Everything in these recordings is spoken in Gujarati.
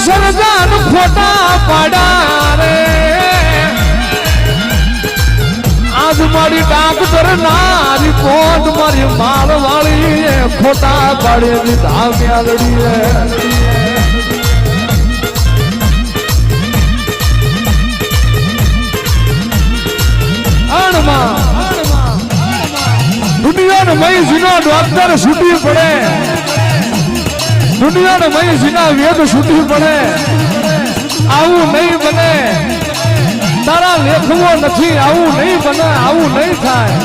સરજાન ખોટા પાડા રે આજ મારી ડાક્ટર નારી કોટ મારી માર વાળી ખોટા પાડે દીધા મ્યાલડી રે દુનિયાને મહીજીનો ડોક્ટર છૂટી પડે દુનિયાને મહીજીના વેદ છૂટી પડે આવું નહીં બને તારા લેખવો નથી આવું નહીં બને આવું નહીં થાય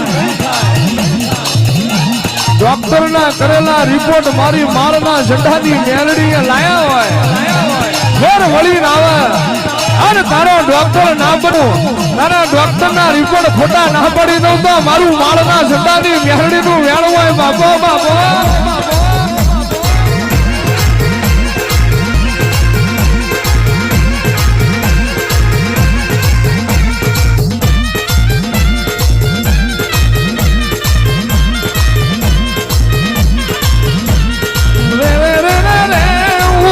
ડોક્ટર ના કરેલા રિપોર્ટ મારી મારના ઝંડાની મેલડીએ લાયા હોય ફેર વળીને આવે અને તારો ડોક્ટર ના બનું તારા ડોક્ટર ના રિપોર્ટ ખોટા ના પડી દઉં તો મારું માળના ઝંડાની મેલડી નું વેણ હોય બાપો બાપો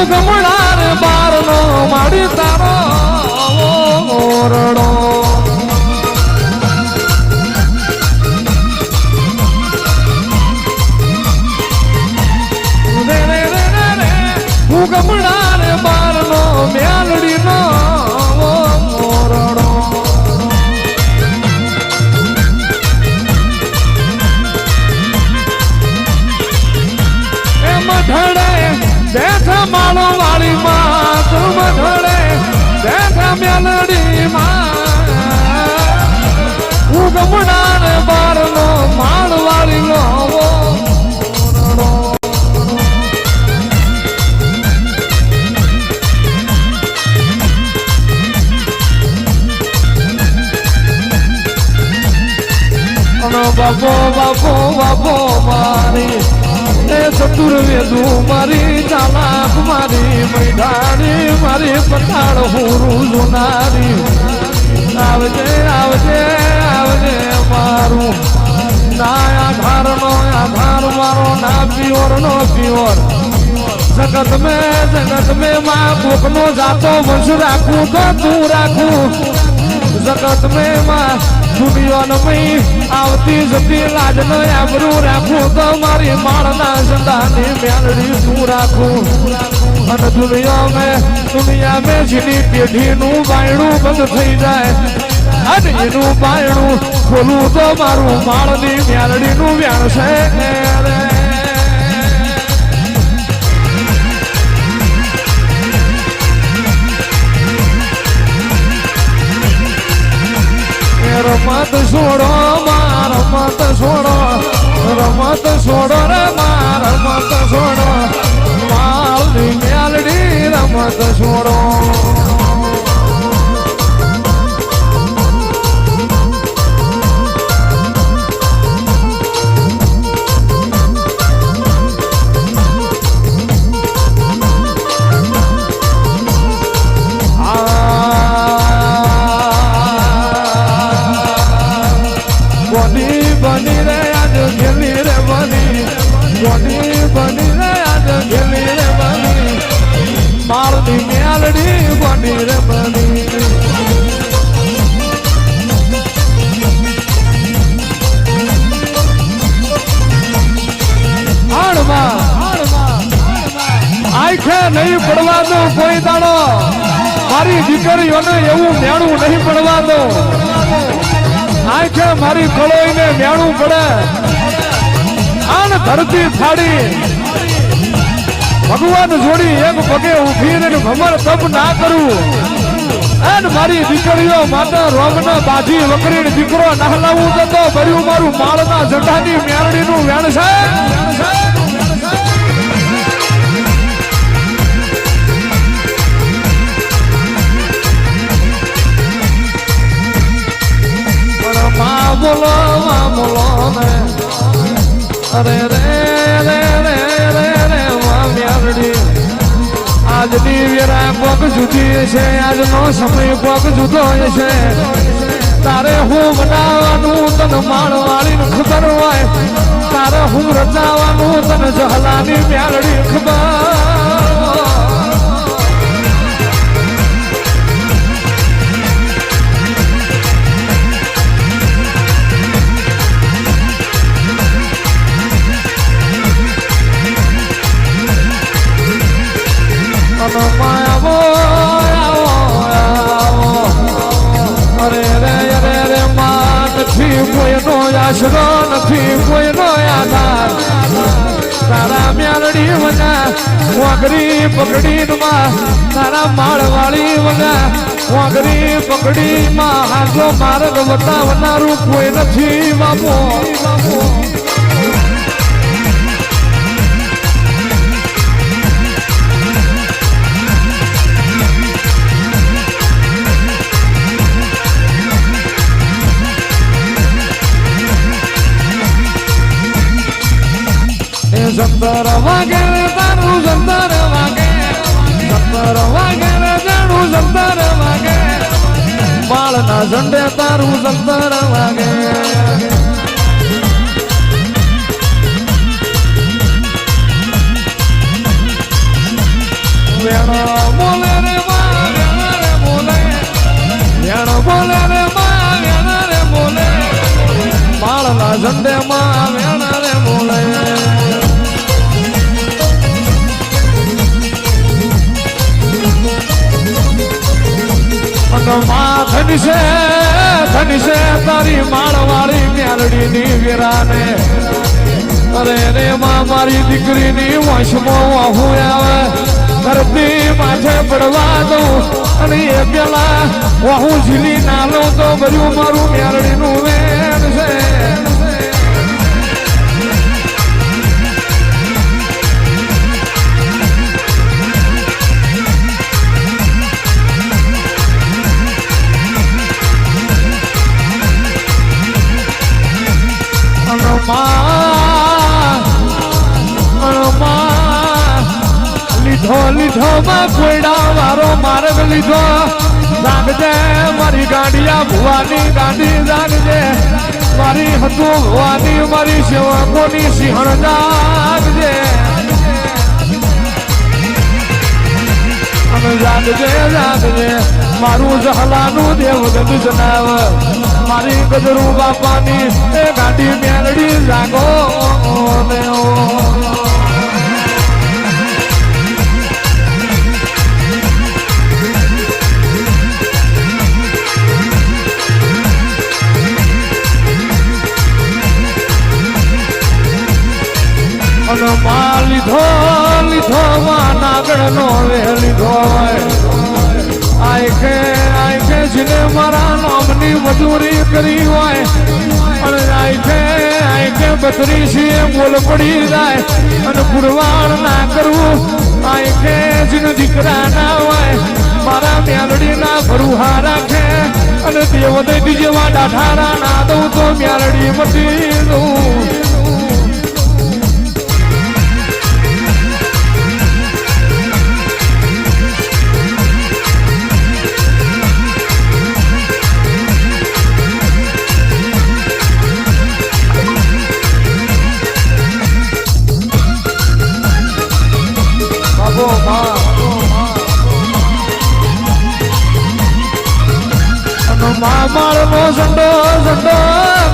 ગમણાર બારનો માડી તારો ઓરડો હું ગમણાર બારનો મેલડીનો ઓરડો એમ ઢળે બેઠા માળો વાળી માં તું ધડે બેઠા મેલડી માં હું ગમડાર બાર નો માળ વાળી નો બાપો બાપો બાપો મારી ચતુર્વેદુ મારી ચાલાક મારી મૈડારી મારી પટાળ હુરું જોનારી આવજે આવજે આવજે મારું ના આધાર નો આધાર મારો ના પિયોર નો પિયોર જગત મેં માં કોક નો જાતો વંશ રાખું તો તું રાખું જગત મેં માં દુનિયાની આવતી જતી લાજ ન આબરૂ રાખું તો મારી માળના ઝંડાની મેલડી તું રાખું અને દુનિયા મેં જેની પેઢીનું બાયણું બંધ થઈ જાય અને એનું બાયણું ખોલું તો મારું માળની મેલડીનું વ્યાણ છે રમત છોડો માર રમત છોડો રમત છોડો રે માર રમત છોડો મારી મેલડી રમત છોડો બની રે આજ ગેલી રે બની રે આજ ગેલી રે બની મારની મેલડી બની રે બની આંખે નહીં પડવા દો કોઈ દાડો મારી દીકરીઓને એવું મેણું નહીં પડવા દો આંખે મારી કળોઈને મેણું પડે આને ધરતી ફાડી ભગવાન જોડી એક પગે ઉભી ને ભમર તપ ના કરું અને મારી દીકરીઓ માતા રોગના બાજી વકરીને દીકરો નહલાવું તો ભર્યું મારું માળના ઝંડાની મેરડીનું વેણ છે બોલો ને અરે રે રે રે રે રે મેરડી આજની વેરા કોક જુદી છે આજનો સમય કોક જુદો છે તારે હું બનાવવાનું તને માળવાળી ખબર હોય તારે હું રચાવાનું તને જહલાની મેરડી ખબર આશરો નથી કોઈનો આધાર તારા મ્યાલડી વગા વાઘરી પકડી માં તારા માળવાળી વગા વાઘરી પકડી માં હાથો માર્ગ બતાવનારું કોઈ નથી બાપો સંતર વાગે તારું સંતર વાગે જાણું સંતર વાગે બાળના ઝંડે તારું સંતર વાગે વેણો બોલે રે માં વેણ રે બોલે વેણો બોલે રે માં વેણ રે બોલે બાળના ઝંડે માં વેણ રે બોલે ધની છે તારી માળવાળી મ્યાલડીની વીરાને અરે રે માં મારી દીકરીની વંશમાં હું આવે ધરતી માથે પડવા દઉં અને એ પેલા હું ઝીલી ના લઉં તો બધું મારું મ્યાલડીનું વેણ છે લીધો માં કોયડા વારો માર્ગ લીધો જાગજે મારી ગાંડિયા ભુવાની ગાંડી જાગજે મારી હતું ભુવાની મારી સેવકોની સિંહણ જાગજે જાગજે મારું જહલાનું દેવગત જનાવ મારી ગજરું બાપાની એ ગાંડી મેલડી જાગો લીધો માં નાગણ નો વે લીધો આઈ કે જેને મારા નામની મજૂરી કરી હોય અને આઈ કે બતરી છે બોલ પડી જાય અને પુરવાણ ના કરવું આઈ કે જેને દીકરા ના હોય મારા મ્યાલડી ના ભરુહા રાખે અને દેવદૈતી જેવા ડાઠારા ના દઉં તો મ્યાલડી મટી દઉં માળનો ઝંડો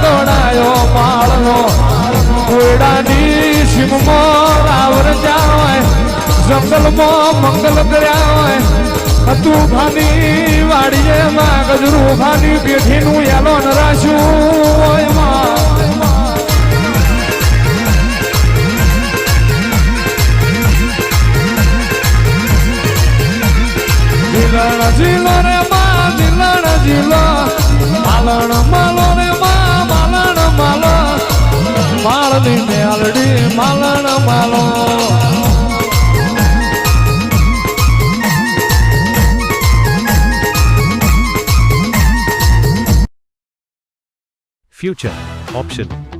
દોડાયો માળનો કોયડાની સીમમાં રાવર જાય જંગલમાં મંગલ કર્યા હોય હતું ભાની વાડીએ માં ગજરું ભાની પેઠીનું એલોન રાખ્યું હોય માં જીલો રે માં જીલો માલણ માલો રે માલણ માલો માળની મેલડી માલણ માલો Future option